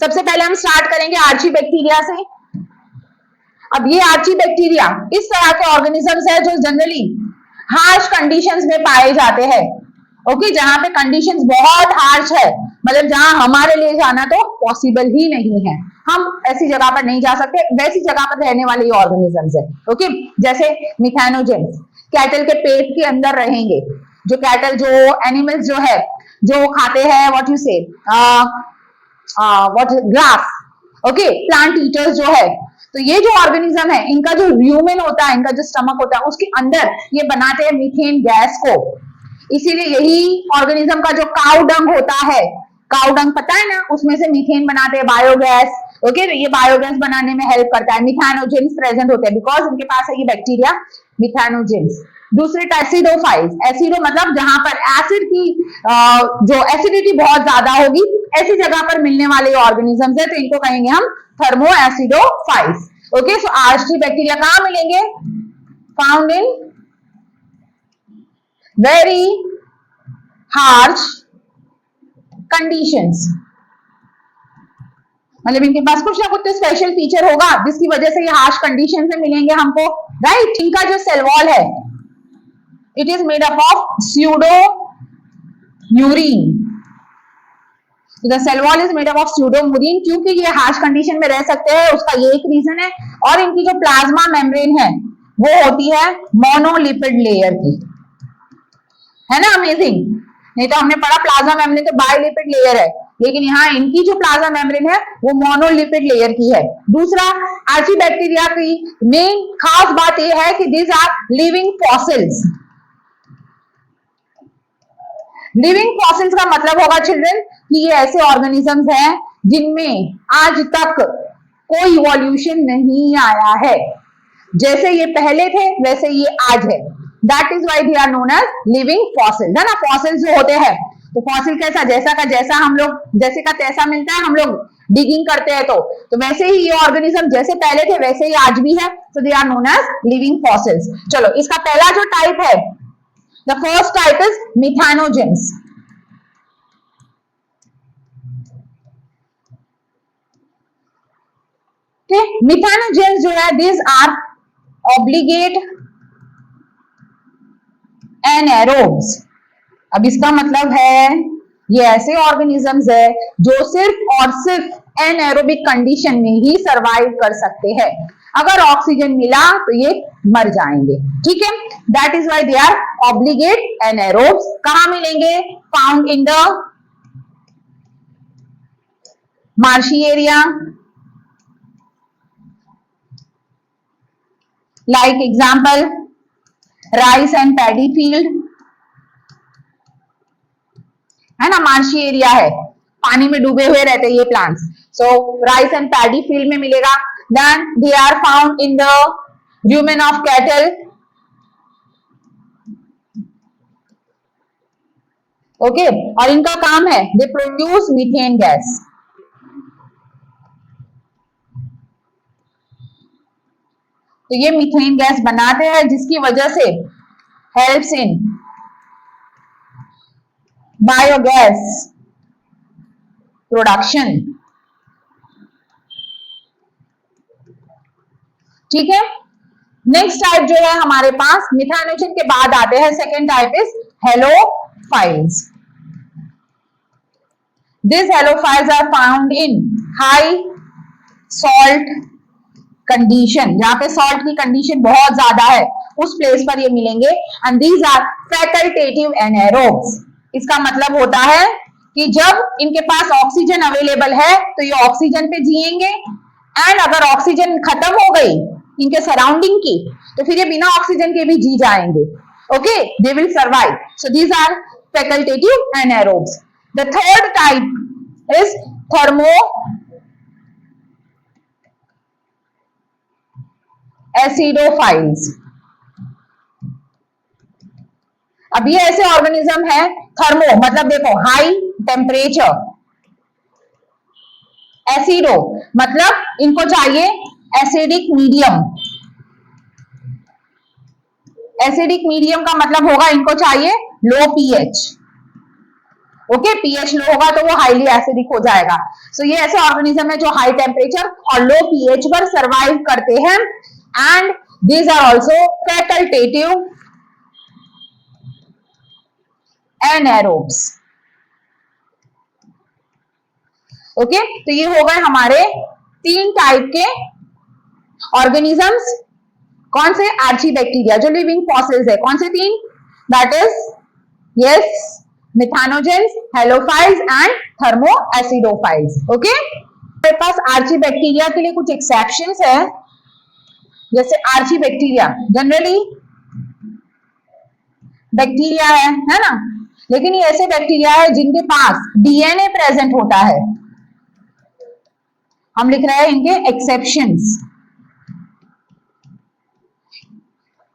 सबसे पहले हम स्टार्ट करेंगे आर्चीबैक्टीरिया से। अब ये आर्चीबैक्टीरिया इस तरह के ऑर्गेनिजम्स है जो जनरली हार्श कंडीशंस में पाए जाते हैं। ओके, जहां पे कंडीशंस बहुत हार्श है, मतलब जहां हमारे लिए जाना तो पॉसिबल ही नहीं है, हम ऐसी जगह पर नहीं जा सकते, वैसी जगह पर रहने वाले ये ऑर्गेनिजम्स है। ओके, जैसे मिथानोजेंस कैटल के पेट के अंदर रहेंगे, जो कैटल जो एनिमल्स जो है जो खाते हैं व्हाट यू से what grass. Okay, plant eaters जो है, तो ये जो ऑर्गेनिज्म है इनका जो ह्यूमन होता है, इनका जो स्टमक होता है उसके अंदर ये बनाते हैं मीथेन गैस को। इसीलिए यही ऑर्गेनिज्म का जो काउ डंग होता है, काउ डंग पता है ना, उसमें से मीथेन बनाते हैं, बायोगैस। ओके, तो ये बायोगैस बनाने में हेल्प करता है। मिथानोजेंस प्रेजेंट होते हैं बिकॉज इनके पास है ये बैक्टीरिया मिथानोजेंस। दूसरे एसिडोफाइल्स, एसिडो मतलब जहां पर एसिड की जो एसिडिटी बहुत ज्यादा होगी ऐसी जगह पर मिलने वाले ऑर्गेनिजम्स है, तो इनको कहेंगे हम थर्मो एसिडोफाइल्स। ओके, सो आर्चीबैक्टीरिया कहां मिलेंगे? Found in very harsh conditions, मतलब इनके पास कुछ ना कुछ तो स्पेशल फीचर होगा जिसकी वजह से ये हार्श कंडीशन में मिलेंगे हमको। राइट, इनका जो सेल वॉल है it is made up of pseudomurein. The cell wall is made up of pseudomurein. क्योंकि ये हार्श कंडीशन में रह सकते हैं उसका ये एक रीजन है, और इनकी जो प्लाज्मा मेम्ब्रेन है वो होती है मोनोलिपिड लेयर की, है ना। अमेजिंग, नहीं तो हमने पढ़ा प्लाज्मा मेम्ब्रेन तो बायोलिपिड लेयर है, लेकिन यहाँ इनकी जो प्लाज्मा मेम्ब्रेन है वो मोनोलिपिड लेयर की है। दूसरा, आर्चीबैक्टीरिया की मेन खास बात यह है कि these are living fossils. Living fossils का मतलब होगा चिल्ड्रन कि ये ऐसे ऑर्गेनिजम्स हैं जिनमें आज तक कोई इवोल्यूशन नहीं आया है, जैसे ये पहले थे वैसे ये आज है। That is why they are known as living fossils, है ना। फॉसिल्स जो होते हैं तो फॉसिल कैसा, जैसा का जैसा हम लोग जैसे का तैसा मिलता है, हम लोग डिगिंग करते हैं तो वैसे ही ये ऑर्गेनिज्म जैसे पहले थे वैसे ही आज भी है, तो they are known as living fossils. चलो, इसका पहला जो टाइप है, the first type is methanogens. Methanogens जो है, दीज आर ऑब्लिगेट एनएरोब्स। अब इसका मतलब है ये ऐसे ऑर्गेनिजम्स है जो सिर्फ और सिर्फ एनएरोबिक कंडीशन में ही सरवाइव कर सकते हैं। अगर ऑक्सीजन मिला तो ये मर जाएंगे, ठीक है। That is why they are obligate anaerobes. कहां मिलेंगे? Found in the marshy area, like example rice and paddy field, है ना, मार्शी एरिया है, पानी में डूबे हुए रहते हैं ये plants. So rice and paddy field में मिलेगा। Then they are found in the rumen ऑफ कैटल, ओके। और इनका काम है दे प्रोड्यूस मीथेन गैस। तो ये मीथेन गैस बनाते हैं जिसकी वजह से हेल्प्स इन बायोगैस प्रोडक्शन, ठीक है। नेक्स्ट टाइप जो है हमारे पास मिथाइलेशन के बाद आते हैं, second type is halophiles. This halophiles are found in high salt condition, जहां पे सॉल्ट की कंडीशन बहुत ज्यादा है उस प्लेस पर ये मिलेंगे। And these are facultative anaerobes. इसका मतलब होता है कि जब इनके पास ऑक्सीजन अवेलेबल है तो ये ऑक्सीजन पे जिएंगे, एंड अगर ऑक्सीजन खत्म हो गई इनके सराउंडिंग की तो फिर ये बिना ऑक्सीजन के भी जी जाएंगे, okay. They will survive. So these are facultative anaerobes. The third type is thermoacidophiles. अब ये ऐसे ऑर्गेनिज्म है, थर्मो मतलब देखो हाई टेम्परेचर, एसिडो मतलब इनको चाहिए एसिडिक मीडियम। एसिडिक मीडियम का मतलब होगा इनको चाहिए लो पीएच, ओके। पीएच लो होगा तो वो हाईली एसिडिक हो जाएगा। सो ये ऐसे ऑर्गेनिज्म है जो हाई टेम्परेचर और लो पीएच पर सरवाइव करते हैं, and these are also facultative anaerobes, okay. तो ये हो गए हमारे तीन टाइप के ऑर्गेनिजम्स। कौन से? आर्ची बैक्टीरिया जो लिविंग फॉसिल्स है। कौन से तीन? That is yes methanogens, halophiles and thermo acidophiles, okay. मेरे पास आर्ची बैक्टीरिया के लिए कुछ एक्सेप्शंस है, जैसे आर्ची बैक्टीरिया जनरली बैक्टीरिया है ना, लेकिन ये ऐसे बैक्टीरिया है जिनके पास डीएनए प्रेजेंट होता है। हम लिख रहे हैं इनके exceptions.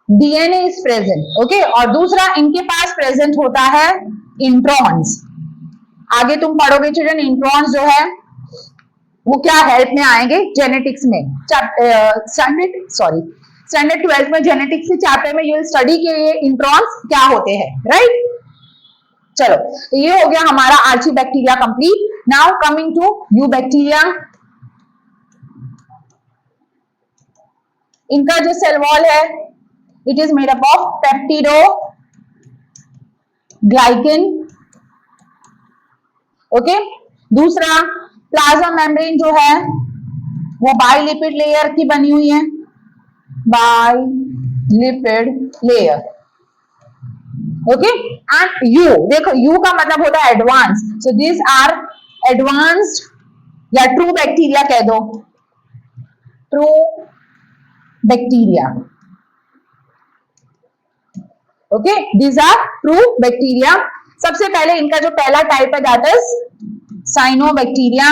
DNA is present, okay. और दूसरा इनके पास प्रेजेंट होता है इंट्रॉन्स। आगे तुम पढ़ोगे चिल्ड्रन, इंट्रॉन्स जो है वो क्या हेल्प में आएंगे जेनेटिक्स में। स्टैंडर्ड 12th में जेनेटिक्स के चैप्टर में यू विल स्टडी के ये इंट्रॉन्स क्या होते हैं, राइट। चलो, तो ये हो गया हमारा archaebacteria complete. Now coming to eubacteria. इनका जो सेल वॉल है it is made up of peptidoglycan, okay. दूसरा प्लाज्मा मेम्ब्रेन जो है वो बाइलिपिड लेयर की बनी हुई है, bilipid layer, okay. And eu देखो, यू का मतलब होता है advance. So this are advanced या ट्रू बैक्टीरिया कह दो, true bacteria, okay. This are true bacteria. सबसे पहले इनका जो पहला टाइप है that is cyanobacteria,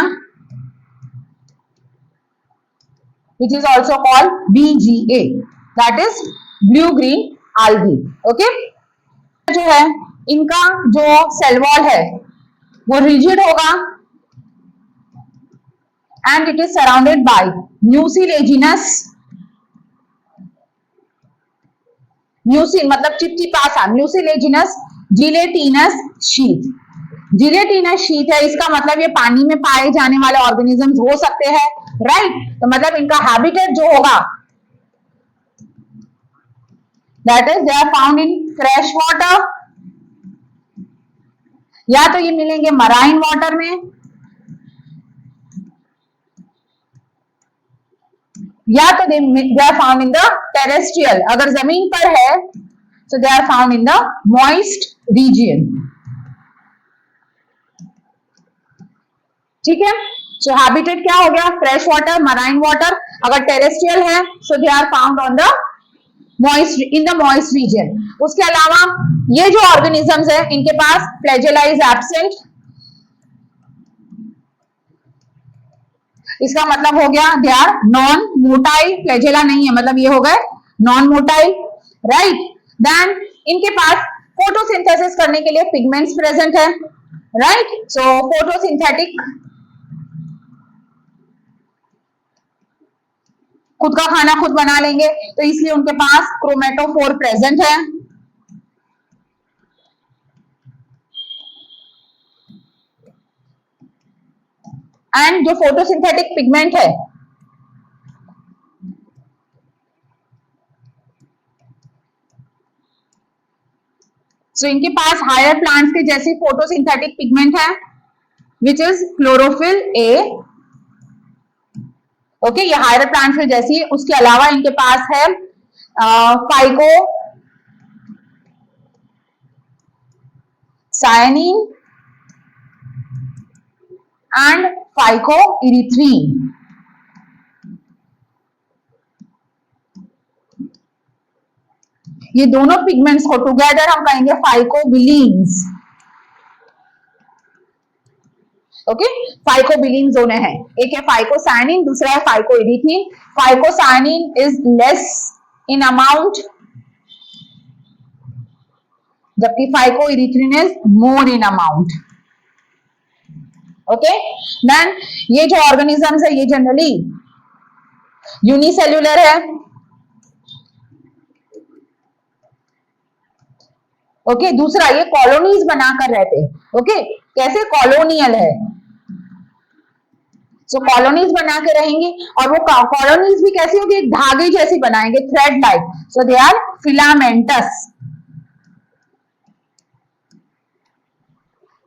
which is also called BGA, that is blue green algae, okay। जो है इनका जो सेल वॉल है वो रिजिड होगा and it is surrounded by mucilaginous, mucin मतलब चिपचिपा सा, mucilaginous gelatinous sheath. Gelatinous sheath है, इसका मतलब ये पानी में पाए जाने वाले ऑर्गेनिजम्स हो सकते हैं, राइट। तो मतलब इनका हैबिटेट जो होगा that is they are found in fresh water, या तो ये मिलेंगे मराइन वाटर में, या तो they are found in the terrestrial, अगर जमीन पर है so they are found in the moist region. ठीक है, सो हैबिटेट क्या हो गया, फ्रेश वाटर, मराइन वाटर, अगर टेरेस्ट्रियल है so they are found on the moist, in the moist region. उसके अलावा ये जो ऑर्गेनिजम्स है इनके पास फ्लैजेला इज एब्सेंट, इसका मतलब हो गया they are non motile, flagella नहीं है मतलब ये हो गए नॉन मोटाइल, राइट. देन इनके पास फोटोसिंथेसिस करने के लिए पिगमेंट्स प्रेजेंट है, राइट. सो फोटोसिंथेटिक, खुद का खाना खुद बना लेंगे तो इसलिए उनके पास क्रोमेटोफोर प्रेजेंट है. एंड जो फोटोसिंथेटिक पिगमेंट है सो इनके पास हायर प्लांट्स के जैसी फोटोसिंथेटिक पिगमेंट है which is chlorophyll A. Okay, ये हायर प्लांट्स के जैसी. उसके अलावा इनके पास है फाइको सायनिन एंड फाइको इरिथ्रीन. ये दोनों पिगमेंट्स को टुगेदर हम कहेंगे फाइकोबिलीन्स. ओके, फाइकोबिलीन्स दोनों हैं, एक है फाइकोसायनिन, दूसरा है phycoerythrin. Phycocyanin is less in amount जबकि phycoerythrin is more in amount. Okay, then ये जो ऑर्गेनिजम्स है ये जनरली यूनिसेल्युलर है. ओके, दूसरा ये कॉलोनीज बनाकर रहते हैं. ओके, कैसे कॉलोनियल है, सो कॉलोनीज बना के रहेंगे और वो कॉलोनीज भी कैसी होगी, एक धागे जैसी बनाएंगे, thread like. So they are filamentous.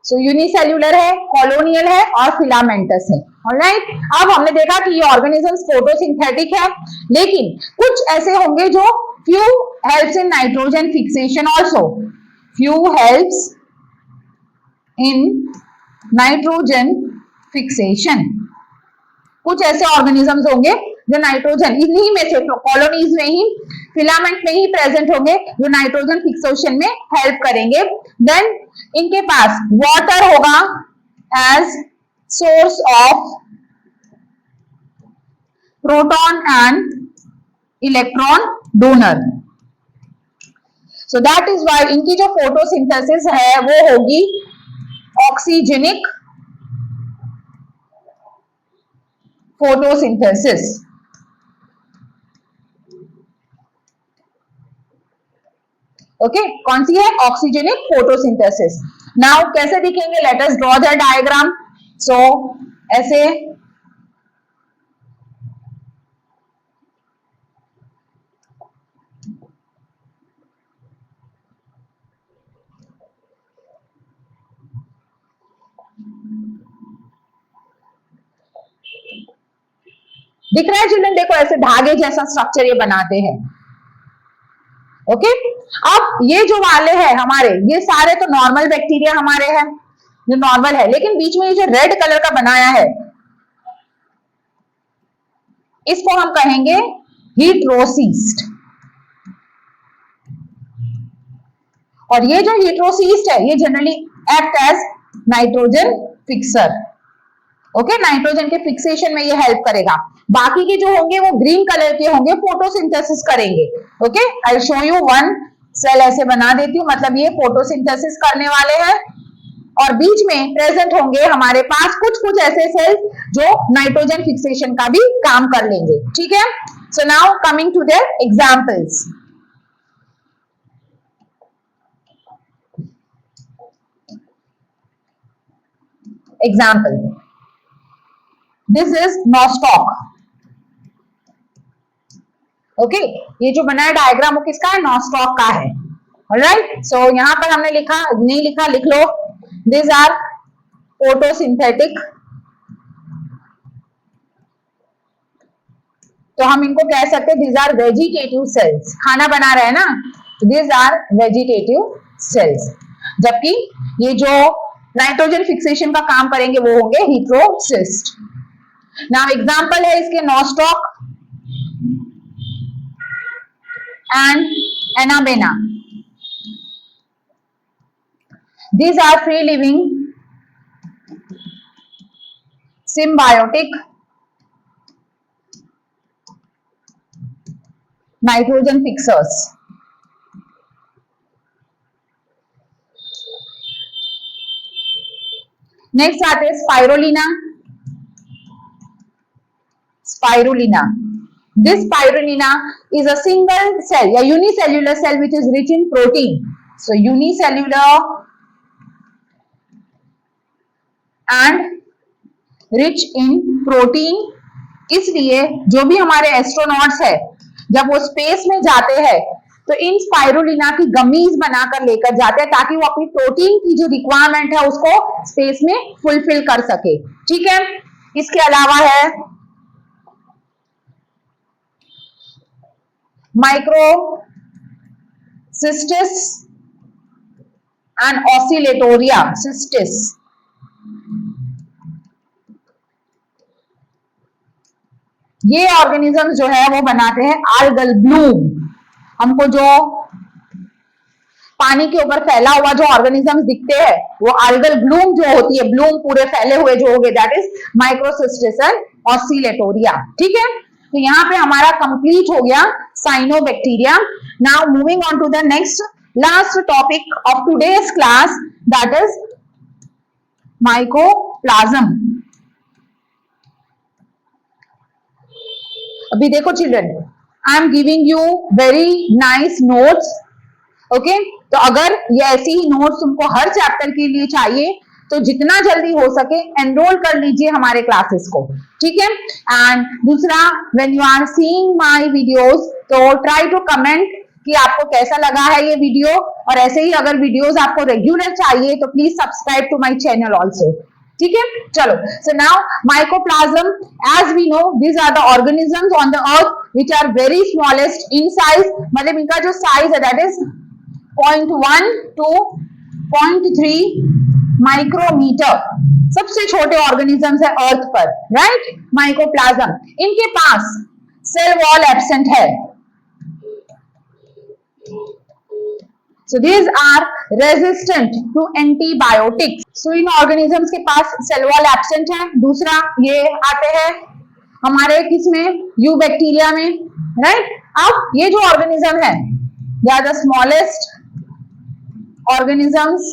So unicellular है, कॉलोनियल है और फिलामेंटस है. ऑलराइट, अब हमने देखा कि ये ऑर्गेनिजम्स फोटोसिंथेटिक है, लेकिन कुछ ऐसे होंगे जो few helps in nitrogen fixation also. Few helps in nitrogen fixation. कुछ ऐसे ऑर्गेनिजम्स होंगे जो नाइट्रोजन इन्हीं में से कॉलोनीज में ही, फिलामेंट में ही प्रेजेंट होंगे जो नाइट्रोजन फिक्सेशन में हेल्प करेंगे. देन इनके पास वाटर होगा as source of proton and electron donor. So that is why इनकी जो फोटोसिंथेसिस है वो होगी ऑक्सीजेनिक फोटोसिंथेसिस. ओके, कौन सी है, ऑक्सीजेनिक फोटोसिंथेसिस. नाउ कैसे दिखेंगे, let us draw the diagram. So ऐसे दिख रहा है चिल्ड्रन, देखो ऐसे धागे जैसा स्ट्रक्चर ये बनाते हैं. ओके, अब ये जो वाले हैं हमारे, ये सारे तो नॉर्मल बैक्टीरिया हमारे हैं जो नॉर्मल है, लेकिन बीच में ये जो रेड कलर का बनाया है इसको हम कहेंगे हीट्रोसिस्ट. और ये जो हीट्रोसिस्ट है ये generally act as nitrogen fixer. Okay, nitrogen के फिक्सेशन में ये हेल्प करेगा. बाकी के जो होंगे वो ग्रीन कलर के होंगे, फोटोसिंथेसिस करेंगे. Okay, I show you one cell ऐसे बना देती हूँ, मतलब ये फोटोसिंथेसिस करने वाले हैं और बीच में प्रेजेंट होंगे हमारे पास कुछ कुछ ऐसे सेल जो नाइट्रोजन फिक्सेशन का भी काम कर लेंगे. ठीक है, so now coming to their examples. Example, this is nostoc. Okay, ये जो बना है डायग्राम वो किसका है? नॉस्टॉक का है। ऑलराइट, सो यहाँ पर हमने लिखा, नहीं लिखा लिख लो, दिस आर फोटोसिंथेटिक, तो हम इनको कह सकते हैं दिस आर वेजिटेटिव सेल्स, खाना बना रहे हैं ना, दिस आर वेजिटेटिव सेल्स। जबकि ये जो नाइट्रोजन फिक्सेशन का काम करेंगे वो होंगे हीट्रोसिस्ट। नाउ एग्जांपल है इसके nostoc and anabaena, these are free living symbiotic nitrogen fixers. Next आते हैं spirulina. Spirulina, this spirulina is a single cell, a unicellular cell which is rich in protein. So unicellular and rich in protein, इसलिए जो भी हमारे एस्ट्रोनॉट्स है जब वो स्पेस में जाते हैं तो इन स्पाइरुलिना की गमीज बनाकर लेकर जाते हैं ताकि वो अपनी प्रोटीन की जो रिक्वायरमेंट है उसको स्पेस में फुलफिल कर सके। ठीक है, इसके अलावा है माइक्रोसिस्टिस एंड ऑसिलेटोरिया सिस्टिस। ये ऑर्गेनिज्म जो है वो बनाते हैं आल्गल ब्लूम। हमको जो पानी के ऊपर फैला हुआ जो ऑर्गेनिजम्स दिखते हैं वो आल्गल ब्लूम जो होती है, ब्लूम पूरे फैले हुए जो होंगे, that is microcystis and oscillatoria. ठीक है, तो यहाँ पे हमारा कंप्लीट हो गया cyanobacteria. Now moving on to the next last topic of today's class, that is mycoplasma. अभी देखो children, I am giving you very nice notes, okay. तो अगर ये ऐसी ही नोट्स तुमको हर चैप्टर के लिए चाहिए तो जितना जल्दी हो सके एनरोल कर लीजिए हमारे क्लासेस को, ठीक है। एंड दूसरा, when you are seeing my videos तो ट्राई टू कमेंट कि आपको कैसा लगा है ये वीडियो, और ऐसे ही अगर वीडियोस आपको रेगुलर चाहिए तो please subscribe to my channel also, ठीक है। चलो, so now mycoplasma, as we know these are the organisms on the earth which are very smallest in size, मतलब इनका जो साइज है दैट इज 0.1 to 0.3 माइक्रोमीटर, सबसे छोटे ऑर्गेनिजम्स है अर्थ पर, राइट। माइकोप्लाज्म, इनके पास सेल वॉल एब्सेंट है, so these are resistant to antibiotics। so in organisms के पास सेल वॉल एब्सेंट है। दूसरा, ये आते हैं हमारे किसमें, यू बैक्टीरिया में, राइट। अब ये जो ऑर्गेनिज्म है, they are the smallest organisms,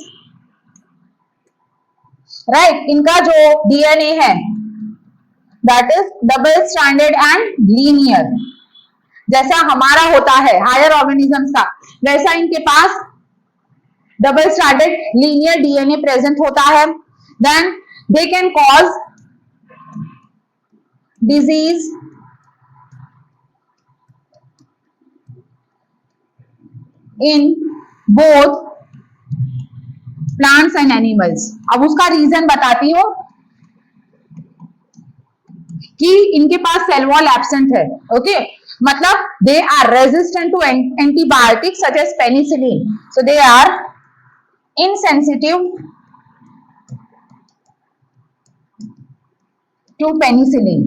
right. इनका जो डीएनए है that is double stranded and linear, जैसा हमारा होता है हायर ऑर्गेनिजम्स का, वैसा इनके पास double stranded linear DNA present होता है। Then they can cause disease in both plants and animals. अब उसका रीजन बताती हूं कि इनके पास सेल वॉल एब्सेंट है, ओके। मतलब they are resistant to antibiotics such as penicillin, so they are insensitive to penicillin।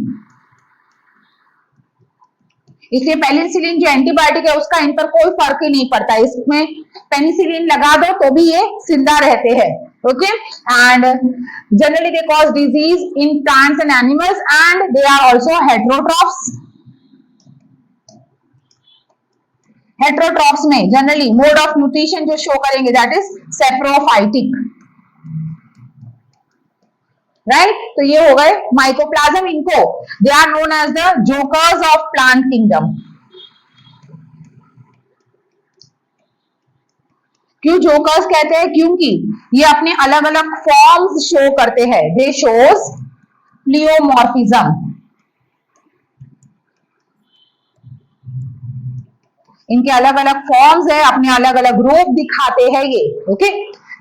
इसलिए पेनिसिलिन जो एंटीबायोटिक है उसका इन पर कोई फर्क ही नहीं पड़ता, इसमें पेनिसिलिन लगा दो तो भी ये जिंदा रहते हैं, okay. And generally they cause disease in plants and animals and they are also heterotrophs. Heterotrophs में जनरली मोड ऑफ न्यूट्रिशन जो शो करेंगे दैट इज सेप्रोफाइटिक, राइट। तो ये हो गए माइकोप्लाज्म, इनको they are known as the jokers of plant kingdom. क्यों जोकर्स कहते हैं? क्योंकि ये अपने अलग अलग फॉर्म्स शो करते हैं, दे शोज प्लियोमॉर्फिज्म। इनके अलग अलग फॉर्म्स है, अपने अलग अलग रूप दिखाते हैं ये. Okay,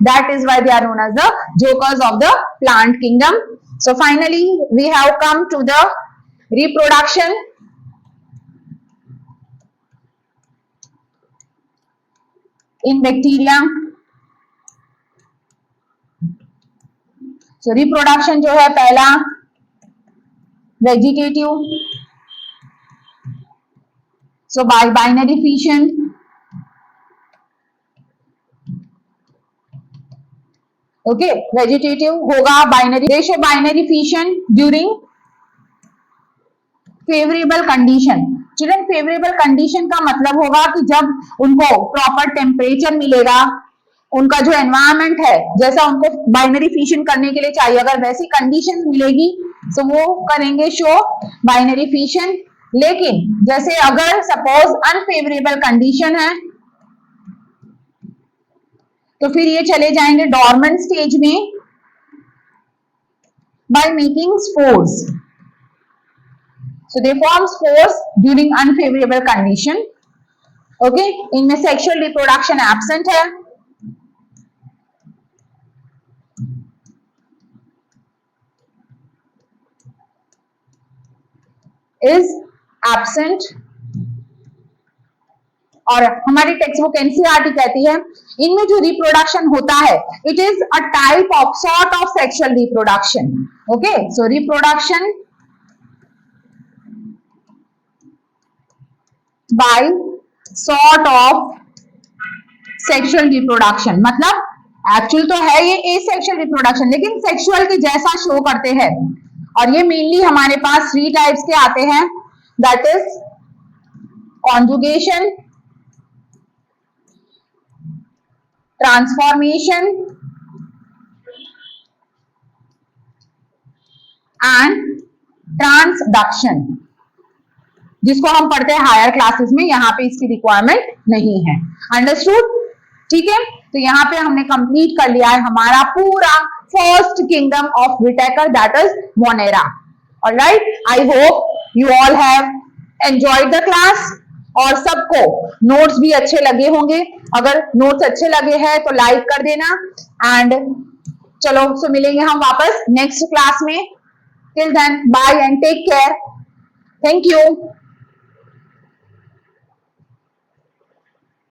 that is why they are known as the jokers of the plant kingdom. So finally we have come to the reproduction. In bacteria, so reproduction जो है पहला vegetative, so by binary fission. Okay, vegetative होगा binary, ratio binary fission during favourable condition. Children, favourable condition का मतलब होगा कि जब उनको प्रॉपर टेम्परेचर मिलेगा, उनका जो एनवायरमेंट है जैसा उनको बाइनरी फिशन करने के लिए चाहिए, अगर वैसी कंडीशन मिलेगी तो वो करेंगे शो बाइनरी फिशन. लेकिन जैसे अगर सपोज अनफेवरेबल कंडीशन है तो फिर ये चले जाएंगे डॉर्मेंट स्टेज में by making spores. So they form spores during unfavourable condition. Okay, इनमें सेक्सुअल रिप्रोडक्शन एब्सेंट है. Is absent. और हमारी टेक्स्ट बुक एनसीईआरटी कहती है इनमें जो रिप्रोडक्शन होता है it is a type of sort of sexual reproduction. Okay, so reproduction by sort of sexual reproduction, मतलब एक्चुअल तो है ये एसेक्सुअल रिप्रोडक्शन लेकिन सेक्सुअल के जैसा शो करते हैं. और ये मेनली हमारे पास 3 टाइप्स के आते हैं, that is conjugation, transformation and transduction, जिसको हम पढ़ते हैं हायर क्लासेस में. यहाँ पे इसकी रिक्वायरमेंट नहीं है. अंडरस्टूड? ठीक है, तो यहाँ पे हमने कंप्लीट कर लिया है हमारा पूरा first kingdom of Whittaker, that is Monera. Alright, I hope you all have enjoyed the class और सबको नोट्स भी अच्छे लगे होंगे. अगर नोट्स अच्छे लगे हैं तो लाइक कर देना. एंड चलो, सो मिलेंगे हम वापस नेक्स्ट क्लास में. Till then, bye and take care. Thank you.